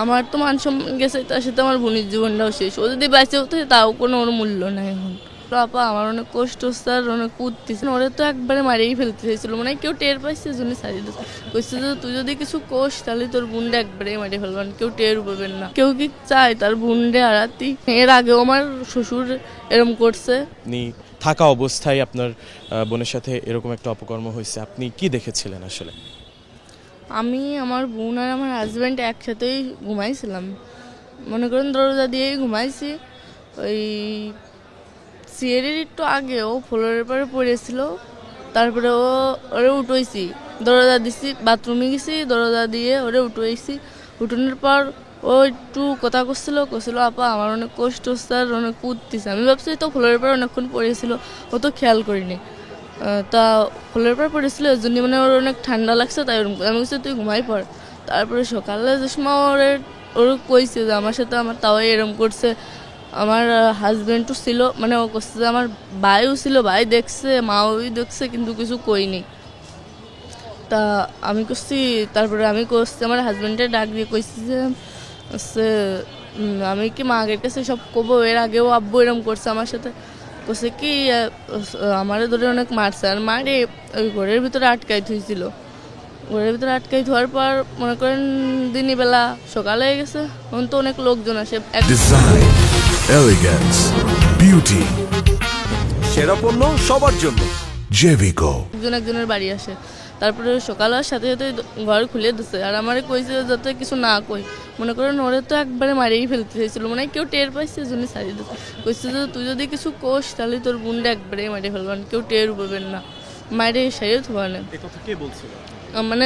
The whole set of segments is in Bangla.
আমার তো মান সম্মান গেছে, তার সাথে আমার বোনের জীবনটাও শেষ। ও যদি বেঁচে হতো তাও কোনো ওর মূল্য নাই এখন। তো আপা আমার অনেক কষ্ট হচ্ছে আর অনেক কুদতেছে, ওরা তো একবারে মারিয়েই ফেলতে চাইছিল, মানে কেউ টের পাইছে জন্য ছাড়িয়ে দিচ্ছে। কইছে যে তুই যদি কিছু কোষ তাহলে তোর বোনটা একবারে মারিয়ে ফেলবেন, কেউ টের পাবেন না। কেউ কি চায় তার বোনডে আড়াতি? এর আগেও আমার শ্বশুর এরম করছে। আপনি থাকা অবস্থায় আপনার বোনের সাথে এরকম একটা অপকর্ম হয়েছে, আপনি কি দেখেছিলেন আসলে? আমি, আমার বোন আর আমার হাজব্যান্ড একসাথেই ঘুমাইছিলাম, মনে করেন দরজা দিয়েই ঘুমাইছি। ওই সিঁড়ির একটু আগে ও ফ্লোরের পরে পড়েছিল, তারপরে ওরে উঠোইছি, দরজা দিছি, বাথরুমে গেছি, দরজা দিয়ে ওরে উঠোইছি। উঠোনের পর ও একটু কথা করছিল আপা আমার অনেক কষ্ট হচ্ছে আর অনেক কুদতেছে। আমি ভাবছি তো ফ্লোরের পর অনেকক্ষণ পড়েছিল, ও তো খেয়াল করিনি। তা ফ্লোরের পর পড়েছিল ওই জন্য মানে ওর অনেক ঠান্ডা লাগছে, তাই ওরকম আমি বলছি তুই ঘুমাই পড়। তারপরে সকালে যে সময় ওর কইছে যে আমার সাথে আমার তাও এরম করছে। আমার হাজব্যান্ডও ছিল, মানে ও করছে যে আমার ভাইও ছিল, ভাই দেখছে, মাও দেখছে, কিন্তু কিছু কইনি। তা আমি করছি, তারপরে আমি করছি আমার হাজব্যান্ডের ডাক দিয়ে কইছি যে হচ্ছে আমি কি মায়ের কাছে সব কবো, এর আগেও আব্বু এরম করছে আমার সাথে। করছে কি আমারে ধরে অনেক মারছে, আর মারে ওই ঘরের ভিতরে আটকাই থুইছিল। ঘরের ভিতরে আটকাই ধোয়ার পর মনে করেন দিনই বেলা সকালে হয়ে গেছে, তখন তো অনেক লোকজন আসে। ডিজাইন, এলিগেন্স, বিউটি, সেরা পণ্য সবার জন্য। জেভিকো। একজনের বাড়ি আসে, তারপরে সকাল হওয়ার সাথে সাথে ঘর খুলে দিচ্ছে। আর আমারে কইছে যাতে কিছু না কই, মনে করেন ওরে তো একবারে মারিয়েই ফেলতে চাইছিল, মানে কেউ টের পাইছে জন্য ছাড়িয়ে দিচ্ছে। কইছে যে তুই যদি কিছু কোষ তাহলে তোর বোনটা একবারে মারিয়ে ফেলবেন, কেউ টের পাবেন না, মারে সারিয়ে থোয়া না। মানে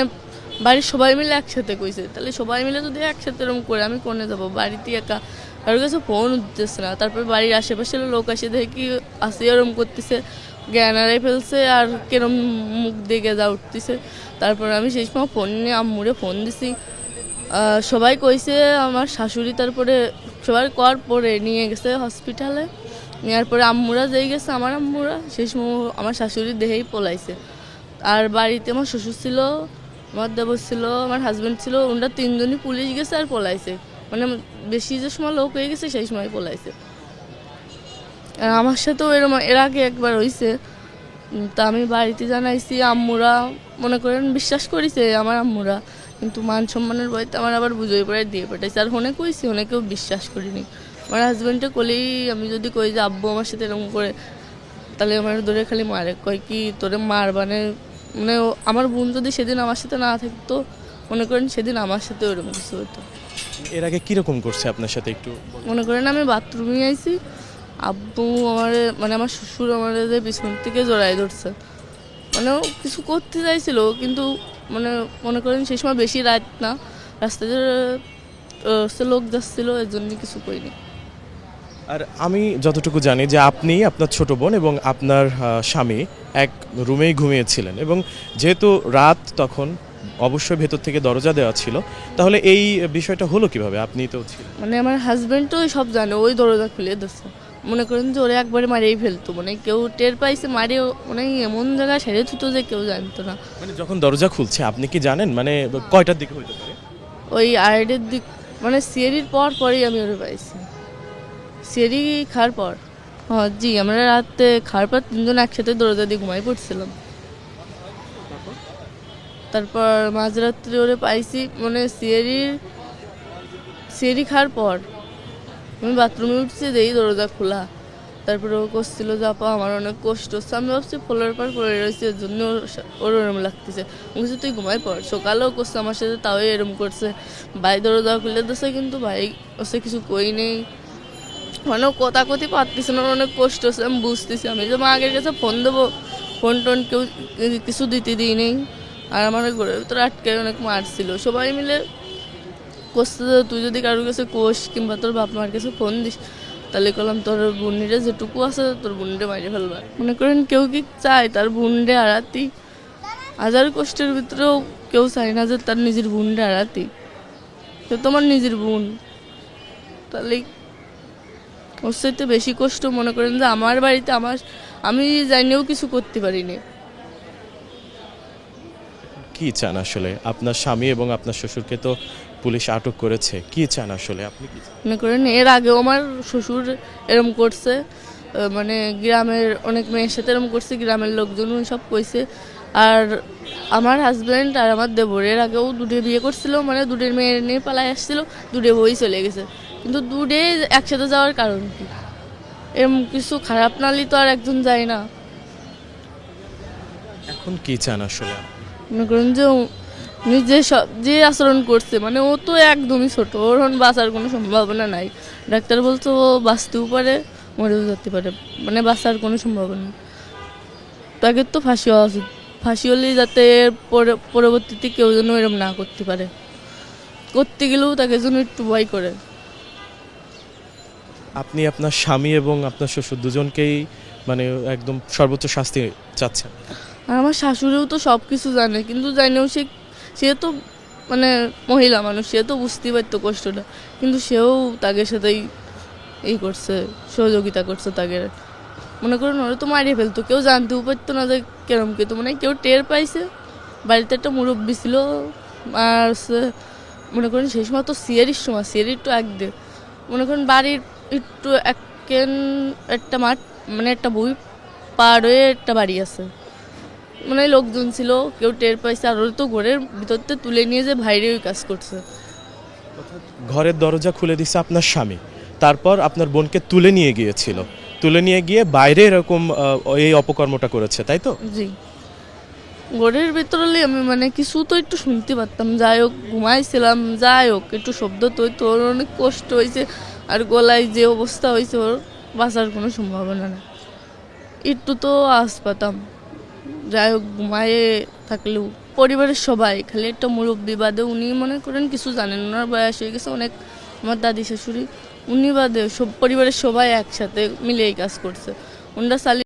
বাড়ির সবাই মিলে একসাথে কইছে, তাহলে সবাই মিলে যদি একসাথে এরকম করে আমি কোনে যাবো, বাড়িতে একা, কারোর কাছে ফোন উঠতেছে না। তারপর বাড়ির আশেপাশের লোক আসে দেখে কি আসি এরম করতেছে, জ্ঞান হারাই ফেলছে আর কেরম মুখ দেখে যা উঠতেছে। তারপর আমি সেই সময় ফোন নিয়ে আম্মুরে ফোন দিছি, সবাই কইছে আমার শাশুড়ি, তারপরে সবাই কর পরে নিয়ে গেছে হসপিটালে। নেওয়ার পরে আম্মুরা যেই গেছে, আমার আম্মুরা সেই সময় আমার শাশুড়ি দেহেই পলাইছে। আর বাড়িতে আমার শ্বশুর ছিল, আমার দেবর ছিল, আমার হাজব্যান্ড ছিল, ওনারা তিনজনই পুলিশ গেছে আর পলাইছে। মানে বেশি যে সময় লোক হয়ে গেছে সেই সময় পলাইছে। আর আমার সাথেও এরকম এর আগে একবার হয়েছে, তা আমি বাড়িতে জানাইছি, আম্মুরা মনে করেন বিশ্বাস করেছে আমার আম্মুরা, কিন্তু মান সম্মানের বইতে আমার আবার বুঝোই পড়ে দিয়ে পাঠাইছে। আর হনে কইছি, হনে কেউ বিশ্বাস করিনি। আমার হাজব্যান্ডে কলেই আমি যদি কই যে আব্বু আমার সাথে এরকম করে, তাহলে আমার ধরে খালি মারে, কয় কি তোরে মার মানে আমার বোন যদি সেদিন আমার সাথে না থাকতো, মনে করেন সেদিন আমার সাথে ওরকম কিছু হতো। এর আগে কিরকম করছে আপনার সাথে একটু মনে করেন আমি বাথরুমে আইছি, আব্বু আমার মানে আমার শ্বশুর আমার পিছন থেকে জড়াই ধরছে, মানে ও কিছু করতে চাইছিল, কিন্তু মানে মনে করেন সেই সময় বেশি রাত না, রাস্তায় লোক যাচ্ছিল, এর জন্য কিছু করিনি। আর আমি যতটুকু জানি যে আপনি, আপনার ছোট বোন এবং আপনার স্বামী এক রুমেই ঘুমিয়েছিলেন, এবং যেহেতু রাত তখন অবশ্যই ভেতর থেকে দরজা দেওয়া ছিল, তাহলে এই বিষয়টা হলো কিভাবে? আপনি তো ছিলেন। মানে আমার হাজব্যান্ড তো সব জানে, ওই দরজা খুলে দিচ্ছে, মনে করেন যে ওরে একবারে মারিয়েই ফেলতো, মানে কেউ টের পাইছে মারে, মানে এমন জায়গায় সেরে থুতো যে কেউ জানতো না। মানে যখন দরজা খুলছে আপনি কি জানেন মানে কয়টার দিকে হইতে পারে? ওই আড়াইটের দিক, মানে সিঁড়ির পরেই আমি ওরে পাইছি, সিঁড়ি খাওয়ার পর। হ্যাঁ জি, আমরা রাতে খাওয়ার পর তিনজন একসাথে দরজা দিয়ে ঘুমাই পড়ছিলাম। তারপর মাঝরাত্রি ওরে পাইছি, মানে সিঁড়ি খাওয়ার পর আমি বাথরুমে উঠছি, যেই দরজা খোলা। তারপরে ও করছিল যে আপা আমার অনেক কষ্ট হচ্ছে। আমি ভাবছি ফ্লোরের পর পড়ে রয়েছে, এর জন্য ওর ওরম লাগতেছে। বলছি তুই ঘুমাই পড়। সকালেও করছে আমার সাথে, তাও এরম করছে। ভাই দরজা খুলে দিচ্ছে, কিন্তু ভাই ওসে কিছু কই নেই, মানে কথা কথি পারতেছে না, অনেক কষ্ট হচ্ছে। আমি বুঝতেছি, আমি যে মা আগের কাছে ফোন দেবো, ফোন টোন কেউ কিছু দিতে দিই নেই। আর আমার ঘরের ভিতরে আটকে অনেক মারছিল। সবাই মিলে করছে যে তুই যদি কারোর কাছে কোষ কিংবা তোর বাপ মার কাছে ফোন দিস, তাহলে করলাম তোর বোনরে যেটুকু আছে তোর বোনরে মারিয়ে ফেলবার। মনে করেন কেউ কি চায় তার বোনরে আড়াতি? হাজার কষ্টের ভিতরেও কেউ চায় না যে তার নিজের বোনরে আড়াতি। সে তোমার নিজের বোন, তাহলে ওর সাথে বেশি কষ্ট মনে করেন যে আমার বাড়িতে আমি জানিও কিছু করতে পারিনি। কি চান আসলে? আপনার স্বামী এবং আপনার শ্বশুরকে তো পুলিশ আটক করেছে, কি চান আসলে আপনি কি চান? মনে করেন এর আগেও আমার শ্বশুর এরম করছে, মানে গ্রামের অনেক মেয়ের সাথে এরম করছে, গ্রামের লোকজন সব কইছে। আর আমার হাজব্যান্ড আর আমার দেবর এর আগেও দুটো বিয়ে করছিল, মানে দুটোর মেয়ে নিয়ে পালায় আসছিল, দুটো বই চলে গেছে। কিন্তু দুটো একসাথে যাওয়ার কারণ কি? এরম কিছু খারাপ নালি তো আর একজন যায় না। এখন কি চান আসলে? মনে করেন যে উনি যে আচরণ করছে, মানে ও তো একদমই ছোট, ওর এখন বাঁচার কোনো সম্ভাবনা নাই। ডাক্তার বলছে ও বাঁচতেও পারে, মরেও যেতে পারে, মানে বাঁচার কোনো সম্ভাবনা নেই। তাকে তো ফাঁসি হওয়া উচিত, ফাঁসি হলেই যাতে পরবর্তীতে কেউ যেন এরম না করতে পারে, করতে গেলেও তাকে যেন একটু ভয় করে। আপনি আপনার স্বামী এবং আপনার শ্বশুর দুজনকেই মানে একদম সর্বোচ্চ শাস্তি চাচ্ছেন? আর আমার শাশুড়িও তো সব কিছু জানে, কিন্তু জানেও সে তো মানে মহিলা মানুষ, সে তো বুঝতেই পারতো কষ্টটা, কিন্তু সেও তাকে সাথেই এই করছে, সহযোগিতা করছে তাকে। মনে করেন ওরা তো মারিয়ে ফেলতো, কেউ জানতেও পারতো না যে কেরম কে, তো মানে কেউ টের পাইছে। বাড়িতে একটা মুরব্বী ছিল, আর মনে করেন সেই সময় তো সিয়ারির সময়, সিয়ারি একটু একদিন মনে করেন বাড়ির একটু একটা মাঠ, মানে একটা বই পার হয়ে একটা বাড়ি আছে, মানে লোকজন ছিল, কেউ টের পাইছে। আর ওরা তো ঘরের ভিতরতে তুলে নিয়ে যে বাইরে ওই কাজ করছে। ঘরের দরজা খুলে দিছে আপনার স্বামী, তারপর আপনার বোনকে তুলে নিয়ে গিয়েছিল, তুলে নিয়ে গিয়ে বাইরে এরকম এই অপকর্মটা করেছে, তাই তো? জি, ঘরের ভিতরে আমি মানে কিছু তো একটু শুনতে পারতাম, যাই হোক ঘুমাইছিলাম, যাই হোক একটু শব্দ তো হইতো, ওর অনেক কষ্ট হয়েছে। আর গলায় যে অবস্থা হয়েছে, ওর বাঁচার কোনো সম্ভাবনা না, একটু তো আশ পাতাম। যাই হোক ঘুমায়ে থাকলেও পরিবারের সবাই, খালি একটা মুরব্বী বাদে, উনি মনে করেন কিছু জানেন, ওনার বয়স হয়ে গেছে অনেক, আমার দাদি শাশুড়ি, উনি বাদে সব পরিবারের সবাই একসাথে মিলে এই কাজ করছে। ওনারা